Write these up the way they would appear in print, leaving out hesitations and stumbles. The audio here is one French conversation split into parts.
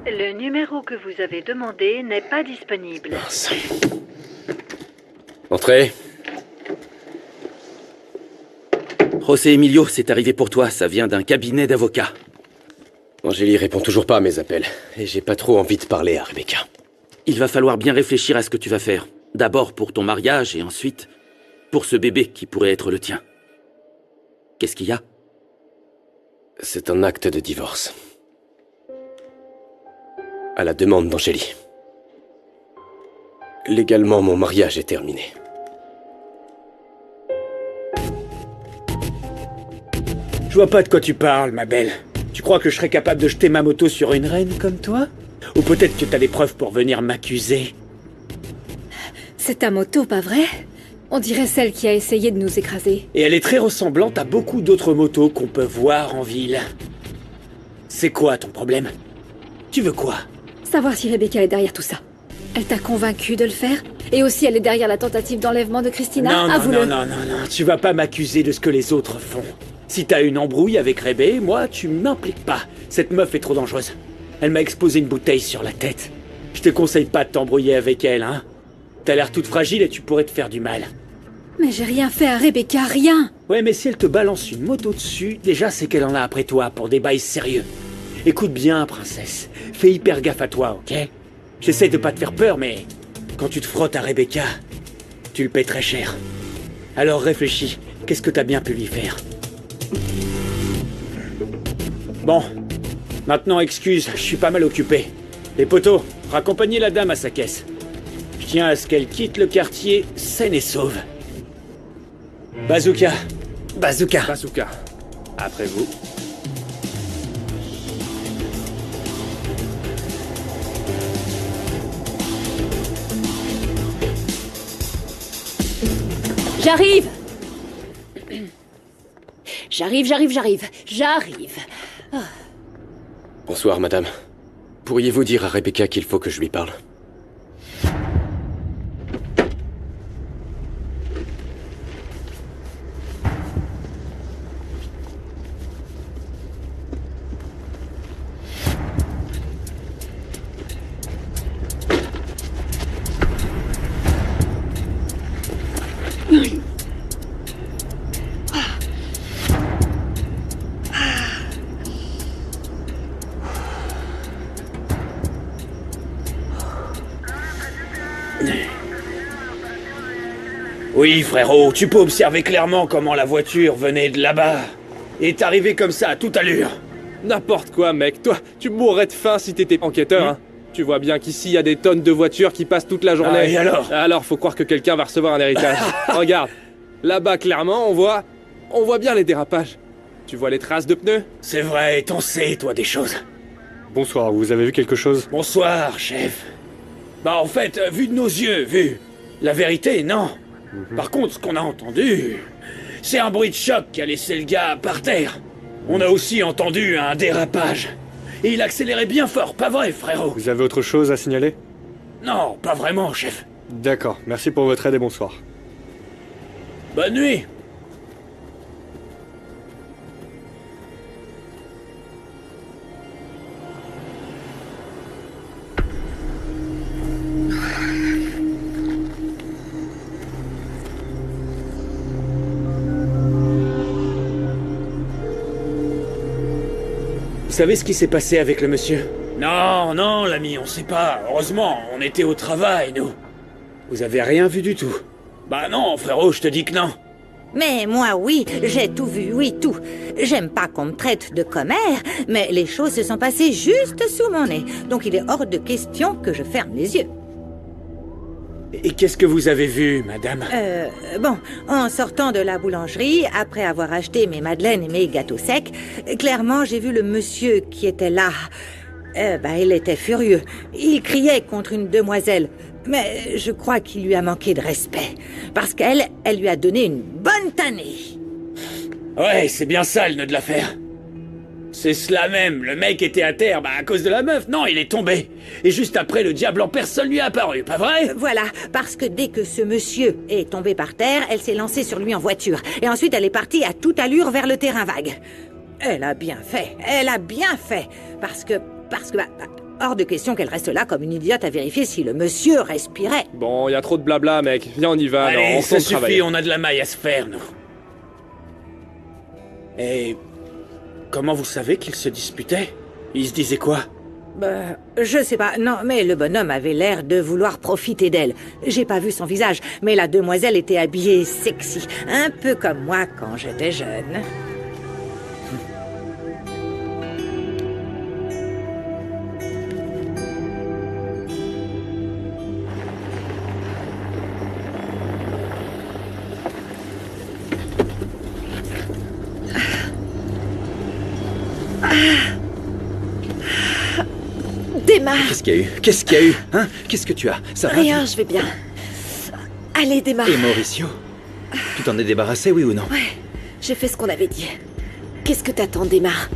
Le numéro que vous avez demandé n'est pas disponible. Mince. Entrez. José Emilio, c'est arrivé pour toi, ça vient d'un cabinet d'avocats. Angélie répond toujours pas à mes appels, et j'ai pas trop envie de parler à Rebecca. Il va falloir bien réfléchir à ce que tu vas faire. D'abord pour ton mariage, et ensuite pour ce bébé qui pourrait être le tien. Qu'est-ce qu'il y a? C'est un acte de divorce. À la demande d'Angélie. Légalement, mon mariage est terminé. Je vois pas de quoi tu parles, ma belle. Tu crois que je serais capable de jeter ma moto sur une reine comme toi? Ou peut-être que t'as des preuves pour venir m'accuser? C'est ta moto, pas vrai? On dirait celle qui a essayé de nous écraser. Et elle est très ressemblante à beaucoup d'autres motos qu'on peut voir en ville. C'est quoi ton problème? Tu veux quoi? Savoir si Rebecca est derrière tout ça. Elle t'a convaincu de le faire? Et aussi elle est derrière la tentative d'enlèvement de Christina? Non, tu vas pas m'accuser de ce que les autres font. Si t'as une embrouille avec Rebé, moi, tu m'impliques pas. Cette meuf est trop dangereuse. Elle m'a explosé une bouteille sur la tête. Je te conseille pas de t'embrouiller avec elle, hein. T'as l'air toute fragile et tu pourrais te faire du mal. Mais j'ai rien fait à Rebecca, rien! Ouais, mais si elle te balance une moto dessus, déjà c'est qu'elle en a après toi pour des bails sérieux. Écoute bien, princesse. Fais hyper gaffe à toi, ok? J'essaie de pas te faire peur, mais quand tu te frottes à Rebecca, tu le paies très cher. Alors réfléchis, qu'est-ce que t'as bien pu lui faire? Bon, maintenant excuse, je suis pas mal occupé. Les poteaux, raccompagnez la dame à sa caisse. Je tiens à ce qu'elle quitte le quartier saine et sauve. Bazooka. Bazooka. Bazooka. Après vous. J'arrive! J'arrive. Bonsoir, madame. Pourriez-vous dire à Rebecca qu'il faut que je lui parle? Oui, frérot, tu peux observer clairement comment la voiture venait de là-bas. Et est arrivée comme ça, à toute allure. N'importe quoi, mec. Toi, tu mourrais de faim si t'étais enquêteur, hein. Tu vois bien qu'ici, il y a des tonnes de voitures qui passent toute la journée. Ah, et alors? Alors, faut croire que quelqu'un va recevoir un héritage. Regarde. Là-bas, clairement, on voit bien les dérapages. Tu vois les traces de pneus? C'est vrai, t'en sais, toi, des choses. Bonsoir, vous avez vu quelque chose? Bonsoir, chef. Bah, en fait, vu de nos yeux, vu. La vérité, non. Par contre, ce qu'on a entendu, c'est un bruit de choc qui a laissé le gars par terre. On a aussi entendu un dérapage. Et il accélérait bien fort, pas vrai, frérot? Vous avez autre chose à signaler? Non, pas vraiment, chef. D'accord, merci pour votre aide et bonsoir. Bonne nuit. Vous savez ce qui s'est passé avec le monsieur? Non, l'ami, on sait pas. Heureusement, on était au travail, nous. Vous avez rien vu du tout? Bah non, frérot, je te dis que non. Mais moi, oui, j'ai tout vu, oui, tout. J'aime pas qu'on me traite de commère, mais les choses se sont passées juste sous mon nez. Donc il est hors de question que je ferme les yeux. Et qu'est-ce que vous avez vu, madame? Bon, en sortant de la boulangerie, après avoir acheté mes madeleines et mes gâteaux secs, clairement, j'ai vu le monsieur qui était là. Il était furieux. Il criait contre une demoiselle. Mais je crois qu'il lui a manqué de respect. Parce qu'elle lui a donné une bonne tannée. Ouais, c'est bien ça le nœud de l'affaire. C'est cela même, le mec était à terre, à cause de la meuf, non, il est tombé. Et juste après, le diable en personne lui est apparu, pas vrai? Voilà, parce que dès que ce monsieur est tombé par terre, elle s'est lancée sur lui en voiture. Et ensuite, elle est partie à toute allure vers le terrain vague. Elle a bien fait, parce que Hors de question qu'elle reste là comme une idiote à vérifier si le monsieur respirait. Bon, y a trop de blabla, mec. Viens, on y va. Allez, on ça retourne suffit, travailler. on a de la maille à se faire, nous. Et... comment vous savez qu'ils se disputaient? Ils se disaient quoi? Bah, je sais pas, non, mais le bonhomme avait l'air de vouloir profiter d'elle. J'ai pas vu son visage, mais la demoiselle était habillée sexy, un peu comme moi quand j'étais jeune. Démarre. Qu'est-ce qu'il y a eu? Qu'est-ce qu'il y a eu? Hein? Qu'est-ce que tu as? Ça va? Rien, je vais bien. Allez, démarre. Et Mauricio? Tu t'en es débarrassé, oui ou non? Ouais, j'ai fait ce qu'on avait dit. Qu'est-ce que t'attends, démarre?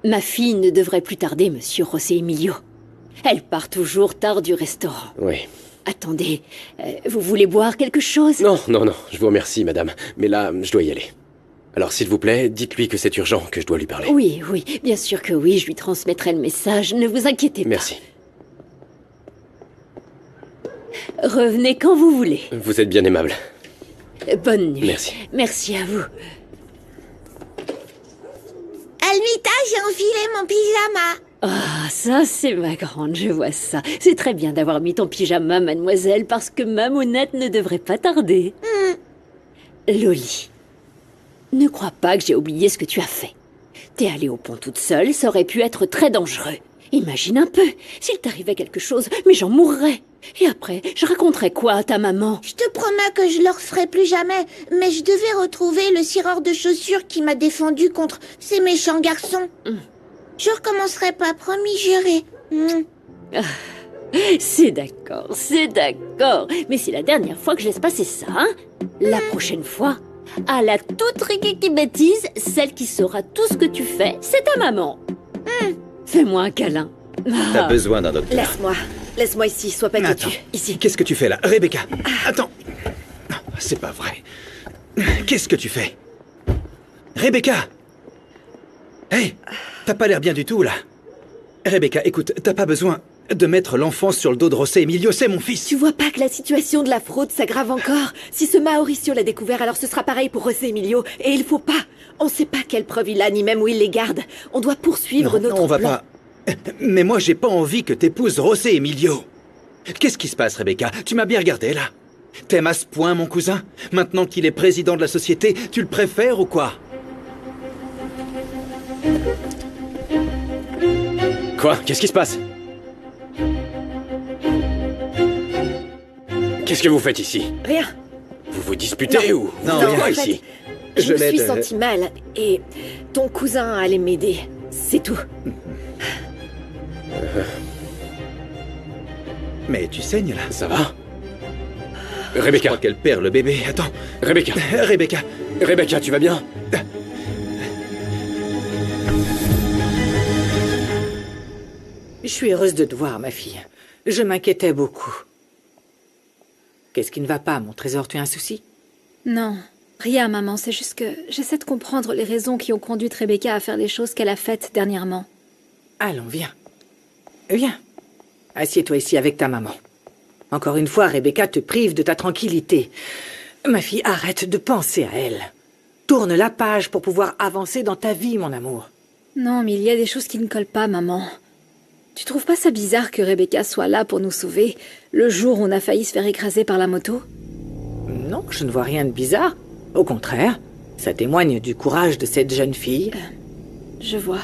Ma fille ne devrait plus tarder, monsieur José Emilio. Elle part toujours tard du restaurant. Oui. Attendez, vous voulez boire quelque chose? Non, non, non, je vous remercie, madame. Mais là, je dois y aller. Alors, s'il vous plaît, dites-lui que c'est urgent, que je dois lui parler. Oui, oui, bien sûr que oui, je lui transmettrai le message, ne vous inquiétez pas. Merci. Revenez quand vous voulez. Vous êtes bien aimable. Bonne nuit. Merci. Merci à vous. Almita, j'ai enfilé mon pyjama. Ah, ça, c'est ma grande, je vois ça. C'est très bien d'avoir mis ton pyjama, mademoiselle, parce que Mamounette ne devrait pas tarder. Loli, ne crois pas que j'ai oublié ce que tu as fait. T'es allée au pont toute seule, ça aurait pu être très dangereux. Imagine un peu, s'il t'arrivait quelque chose, mais j'en mourrais. Et après, je raconterais quoi à ta maman? Je te promets que je le referai plus jamais, mais je devais retrouver le cireur de chaussures qui m'a défendu contre ces méchants garçons. Je recommencerai pas, promis, juré. C'est d'accord. Mais c'est la dernière fois que je laisse passer ça, hein? La prochaine fois, à la toute rigueur bêtise, celle qui saura tout ce que tu fais, c'est ta maman. Fais-moi un câlin. T'as besoin d'un docteur. Laisse-moi ici, sois pas Attends. têtu. Ici. Qu'est-ce que tu fais là? Rebecca! Attends! Non, c'est pas vrai. Qu'est-ce que tu fais? Rebecca! Hey! T'as pas l'air bien du tout, là. Rebecca, écoute, t'as pas besoin de mettre l'enfant sur le dos de José Emilio, c'est mon fils! Tu vois pas que la situation de la fraude s'aggrave encore? Si ce Mauricio l'a découvert, alors ce sera pareil pour José Emilio. Et il faut pas. On sait pas quelle preuve il a, ni même où il les garde. On doit poursuivre notre on va plan. pas... Mais moi, j'ai pas envie que t'épouses José Emilio. Qu'est-ce qui se passe, Rebecca? Tu m'as bien regardé, là. T'aimes à ce point, mon cousin? Maintenant qu'il est président de la société, tu le préfères ou quoi? Quoi? Qu'est-ce qui se passe? Qu'est-ce que vous faites ici? Rien. Vous vous disputez ou... Non, Vous faites rien. quoi en fait, ici? Je me l'aide, suis sentie mal et ton cousin allait m'aider. C'est tout. Mais tu saignes, là. Ça va? Je Rebecca, crois qu'elle perd le bébé. Attends. Rebecca, Rebecca. Rebecca, tu vas bien? Je suis heureuse de te voir, ma fille. Je m'inquiétais beaucoup. Qu'est-ce qui ne va pas, mon trésor? Tu as un souci? Non, rien, maman. C'est juste que j'essaie de comprendre les raisons qui ont conduit Rebecca à faire les choses qu'elle a faites dernièrement. Allons, viens. Viens. Assieds-toi ici avec ta maman. Encore une fois, Rebecca te prive de ta tranquillité. Ma fille, arrête de penser à elle. Tourne la page pour pouvoir avancer dans ta vie, mon amour. Non, mais il y a des choses qui ne collent pas, maman. Tu trouves pas ça bizarre que Rebecca soit là pour nous sauver le jour où on a failli se faire écraser par la moto? Non, je ne vois rien de bizarre. Au contraire, ça témoigne du courage de cette jeune fille. Je vois.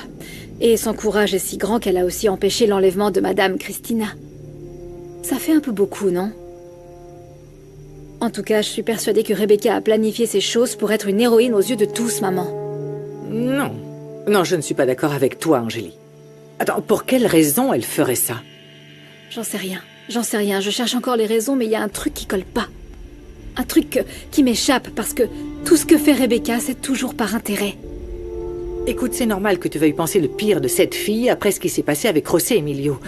Et son courage est si grand qu'elle a aussi empêché l'enlèvement de Madame Christina. Ça fait un peu beaucoup, non? En tout cas, je suis persuadée que Rebecca a planifié ces choses pour être une héroïne aux yeux de tous, maman. Non. Non, je ne suis pas d'accord avec toi, Angélie. Attends, pour quelle raison elle ferait ça? J'en sais rien. Je cherche encore les raisons, mais il y a un truc qui colle pas. Un truc qui m'échappe, parce que tout ce que fait Rebecca, c'est toujours par intérêt. Écoute, c'est normal que tu veuilles penser le pire de cette fille après ce qui s'est passé avec José Emilio.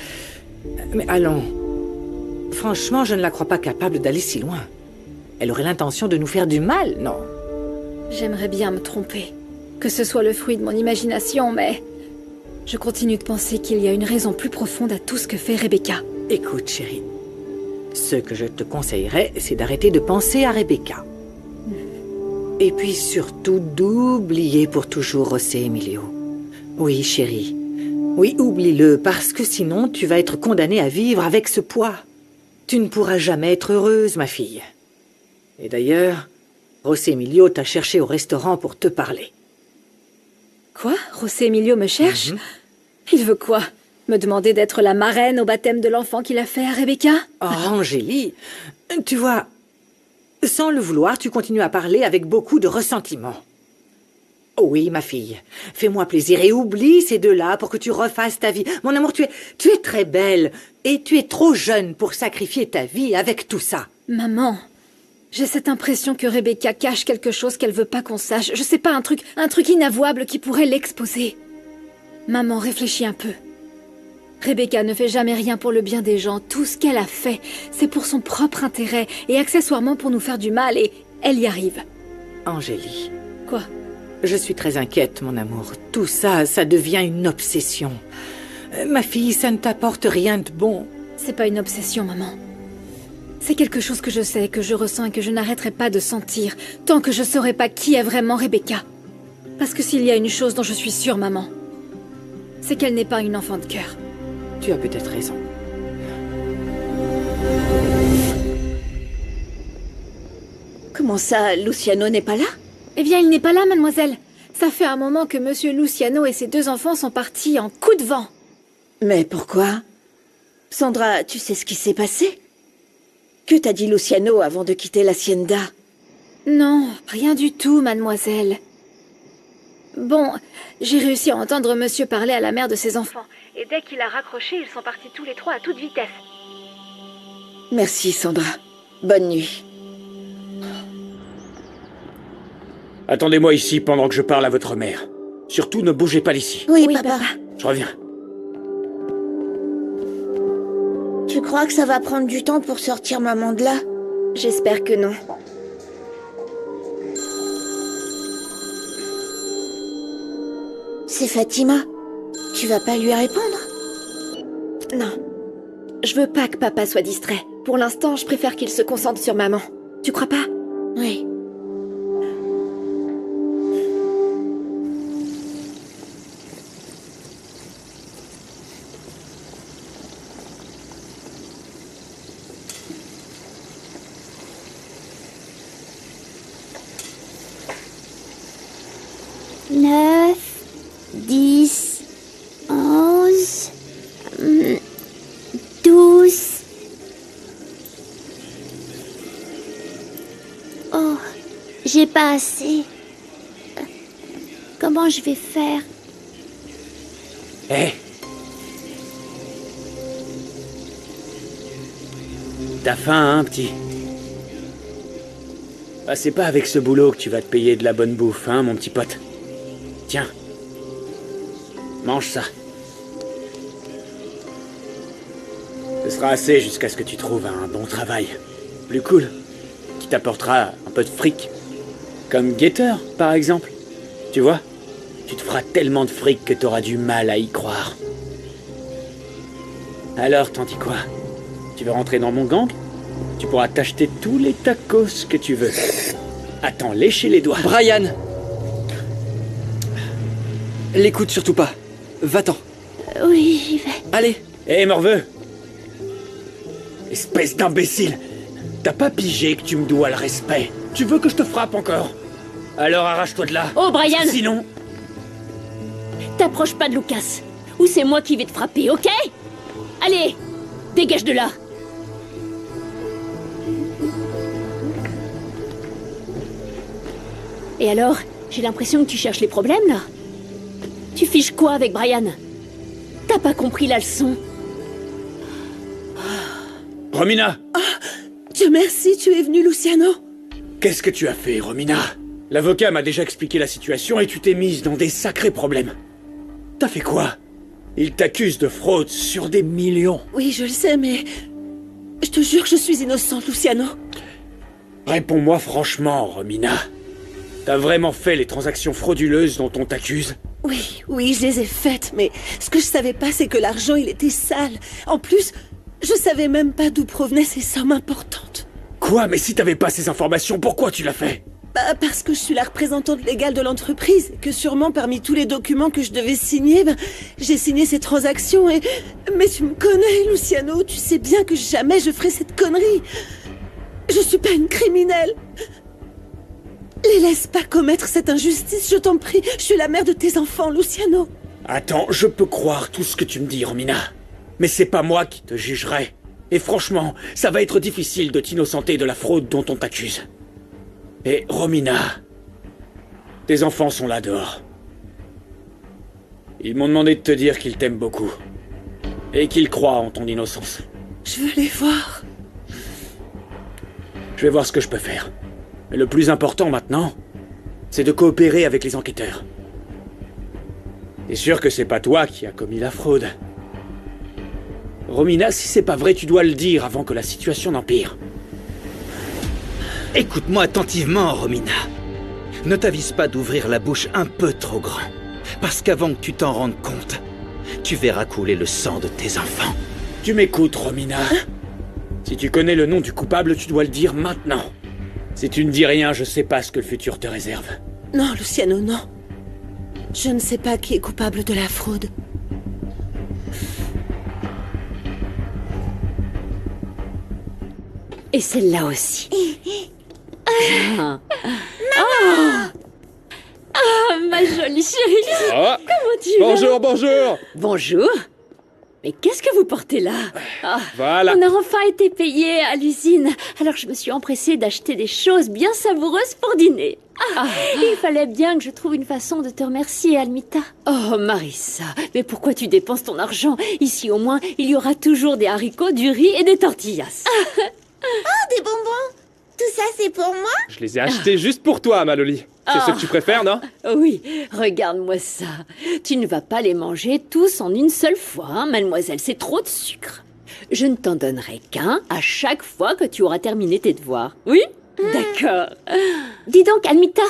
Mais allons. Franchement, je ne la crois pas capable d'aller si loin. Elle aurait l'intention de nous faire du mal, non? J'aimerais bien me tromper. Que ce soit le fruit de mon imagination, mais... Je continue de penser qu'il y a une raison plus profonde à tout ce que fait Rebecca. Écoute, chérie. Ce que je te conseillerais, c'est d'arrêter de penser à Rebecca. Et puis surtout d'oublier pour toujours José Emilio. Oui, chérie. Oui, oublie-le, parce que sinon tu vas être condamnée à vivre avec ce poids. Tu ne pourras jamais être heureuse, ma fille. Et d'ailleurs, José Emilio t'a cherché au restaurant pour te parler. Quoi? José Emilio me cherche? Il veut quoi? Me demander d'être la marraine au baptême de l'enfant qu'il a fait à Rebecca? Oh, Angélie, tu vois, sans le vouloir, tu continues à parler avec beaucoup de ressentiment. Oh oui, ma fille, fais-moi plaisir et oublie ces deux-là pour que tu refasses ta vie. Mon amour, tu es très belle et tu es trop jeune pour sacrifier ta vie avec tout ça. Maman, j'ai cette impression que Rebecca cache quelque chose qu'elle veut pas qu'on sache. Je sais pas, un truc inavouable qui pourrait l'exposer. Maman, réfléchis un peu. Rebecca ne fait jamais rien pour le bien des gens. Tout ce qu'elle a fait, c'est pour son propre intérêt et accessoirement pour nous faire du mal, et elle y arrive. Angélie. Quoi? Je suis très inquiète, mon amour. Tout ça, ça devient une obsession. Ma fille, ça ne t'apporte rien de bon. C'est pas une obsession, maman. C'est quelque chose que je sais, que je ressens et que je n'arrêterai pas de sentir tant que je saurai pas qui est vraiment Rebecca. Parce que s'il y a une chose dont je suis sûre, maman, c'est qu'elle n'est pas une enfant de cœur. Tu as peut-être raison. Comment ça, Luciano n'est pas là? Eh bien, il n'est pas là, mademoiselle. Ça fait un moment que Monsieur Luciano et ses 2 enfants sont partis en coup de vent. Mais pourquoi? Sandra, tu sais ce qui s'est passé? Que t'a dit Luciano avant de quitter l'hacienda? Non, rien du tout, mademoiselle. Bon, j'ai réussi à entendre monsieur parler à la mère de ses enfants. Et dès qu'il a raccroché, ils sont partis tous les 3 à toute vitesse. Merci, Sandra. Bonne nuit. Attendez-moi ici pendant que je parle à votre mère. Surtout, ne bougez pas d'ici. Oui, papa. Je reviens. Tu crois que ça va prendre du temps pour sortir maman de là? J'espère que non. C'est Fatima. Tu vas pas lui répondre? Non. Je veux pas que papa soit distrait. Pour l'instant, je préfère qu'il se concentre sur maman. Tu crois pas? Oui. Neuf, 10, 11, 12. Oh, j'ai pas assez. Comment je vais faire? Hé! T'as faim, hein, petit? Ah, c'est pas avec ce boulot que tu vas te payer de la bonne bouffe, hein, mon petit pote? Tiens. Mange ça. Ce sera assez jusqu'à ce que tu trouves un bon travail. Plus cool. Qui t'apportera un peu de fric. Comme guetteur, par exemple. Tu vois? Tu te feras tellement de fric que t'auras du mal à y croire. Alors, t'en dis quoi? Tu veux rentrer dans mon gang? Tu pourras t'acheter tous les tacos que tu veux. Attends, lécher les doigts. Brian! L'écoute surtout pas. Va-t'en. Oui, j'y vais. Allez. Hé, morveux! Espèce d'imbécile! T'as pas pigé que tu me dois le respect? Tu veux que je te frappe encore? Alors arrache-toi de là. Oh, Brian! Sinon... T'approches pas de Lucas, ou c'est moi qui vais te frapper, ok? Allez, dégage de là! Et alors, j'ai l'impression que tu cherches les problèmes, là? Tu fiches quoi avec Brian? T'as pas compris la leçon? Romina! Dieu merci, tu es venu, Luciano. Qu'est-ce que tu as fait, Romina? L'avocat m'a déjà expliqué la situation et tu t'es mise dans des sacrés problèmes. T'as fait quoi? Il t'accuse de fraude sur des millions. Oui, je le sais, mais... Je te jure que je suis innocente, Luciano. Réponds-moi franchement, Romina. T'as vraiment fait les transactions frauduleuses dont on t'accuse? Oui, je les ai faites, mais ce que je savais pas, c'est que l'argent, il était sale. En plus, je savais même pas d'où provenaient ces sommes importantes. Quoi? Mais si t'avais pas ces informations, pourquoi tu l'as fait? Parce que je suis la représentante légale de l'entreprise, que sûrement parmi tous les documents que je devais signer, j'ai signé ces transactions et... Mais tu me connais, Luciano, tu sais bien que jamais je ferai cette connerie. Je suis pas une criminelle. Les laisse pas commettre cette injustice, je t'en prie. Je suis la mère de tes enfants, Luciano. Attends, je peux croire tout ce que tu me dis, Romina. Mais c'est pas moi qui te jugerai. Et franchement, ça va être difficile de t'innocenter de la fraude dont on t'accuse. Et Romina, tes enfants sont là dehors. Ils m'ont demandé de te dire qu'ils t'aiment beaucoup. Et qu'ils croient en ton innocence. Je veux les voir. Je vais voir ce que je peux faire. Mais le plus important maintenant, c'est de coopérer avec les enquêteurs. T'es sûr que c'est pas toi qui as commis la fraude? Romina, si c'est pas vrai, tu dois le dire avant que la situation n'empire. Écoute-moi attentivement, Romina. Ne t'avise pas d'ouvrir la bouche un peu trop grand. Parce qu'avant que tu t'en rendes compte, tu verras couler le sang de tes enfants. Tu m'écoutes, Romina. Si tu connais le nom du coupable, tu dois le dire maintenant. Si tu ne dis rien, je sais pas ce que le futur te réserve. Non, Luciano, non. Je ne sais pas qui est coupable de la fraude. Et celle-là aussi. Maman! Ah, ma jolie chérie. Ah. Comment tu vas? Bonjour. Bonjour. Mais qu'est-ce que vous portez là? Voilà. On a enfin été payé à l'usine. Alors je me suis empressée d'acheter des choses bien savoureuses pour dîner. Il fallait bien que je trouve une façon de te remercier, Almita. Oh, Marissa, mais pourquoi tu dépenses ton argent? Ici, au moins, il y aura toujours des haricots, du riz et des tortillas. Oh, des bonbons! Tout ça, c'est pour moi? Je les ai achetés juste pour toi, Maloli. C'est ce que tu préfères, non? Oui, regarde-moi ça. Tu ne vas pas les manger tous en une seule fois, hein, mademoiselle, c'est trop de sucre. Je ne t'en donnerai qu'un à chaque fois que tu auras terminé tes devoirs. Oui? D'accord. Dis donc, Almita.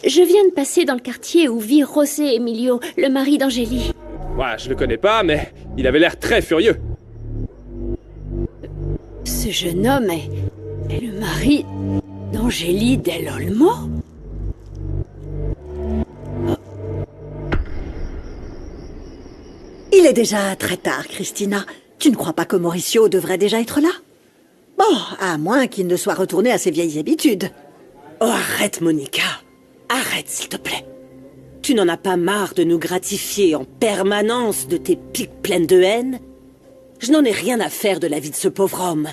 Je viens de passer dans le quartier où vit José Emilio, le mari d'Angélie. Ouais, je le connais pas, mais il avait l'air très furieux. Ce jeune homme est le mari d'Angélie Del Olmo? Il est déjà très tard, Christina. Tu ne crois pas que Mauricio devrait déjà être là? Bon, à moins qu'il ne soit retourné à ses vieilles habitudes. Oh, arrête, Monica. Arrête, s'il te plaît. Tu n'en as pas marre de nous gratifier en permanence de tes piques pleines de haine? Je n'en ai rien à faire de la vie de ce pauvre homme.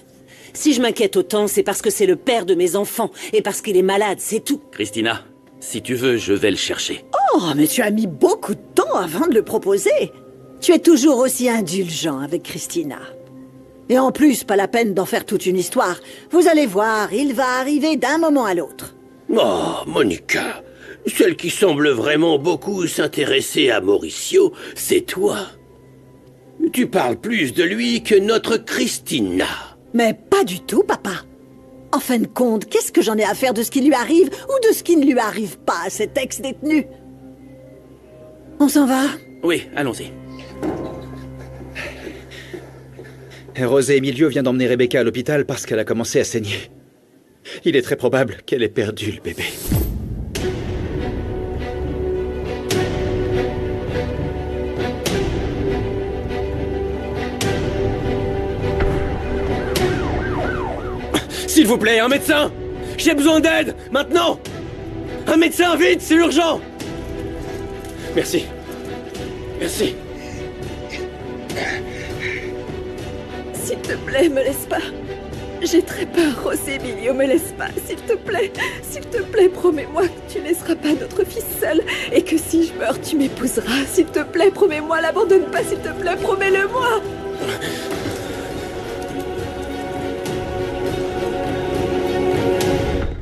Si je m'inquiète autant, c'est parce que c'est le père de mes enfants et parce qu'il est malade, c'est tout. Christina, si tu veux, je vais le chercher. Oh, mais tu as mis beaucoup de temps avant de le proposer. Tu es toujours aussi indulgent avec Christina. Et en plus, pas la peine d'en faire toute une histoire. Vous allez voir, il va arriver d'un moment à l'autre. Oh, Monica, celle qui semble vraiment beaucoup s'intéresser à Mauricio, c'est toi. Tu parles plus de lui que notre Christina. Mais pas du tout, papa. En fin de compte, qu'est-ce que j'en ai à faire de ce qui lui arrive ou de ce qui ne lui arrive pas à cet ex-détenu? On s'en va? Oui, allons-y. José Emilio vient d'emmener Rebecca à l'hôpital parce qu'elle a commencé à saigner. Il est très probable qu'elle ait perdu le bébé. S'il vous plaît, un médecin! J'ai besoin d'aide, maintenant! Un médecin, vite, c'est urgent! Merci. Merci. S'il te plaît, me laisse pas. J'ai très peur, José Emilio, me laisse pas. S'il te plaît, promets-moi que tu laisseras pas notre fils seul et que si je meurs, tu m'épouseras. S'il te plaît, promets-moi, l'abandonne pas, s'il te plaît, promets-le-moi.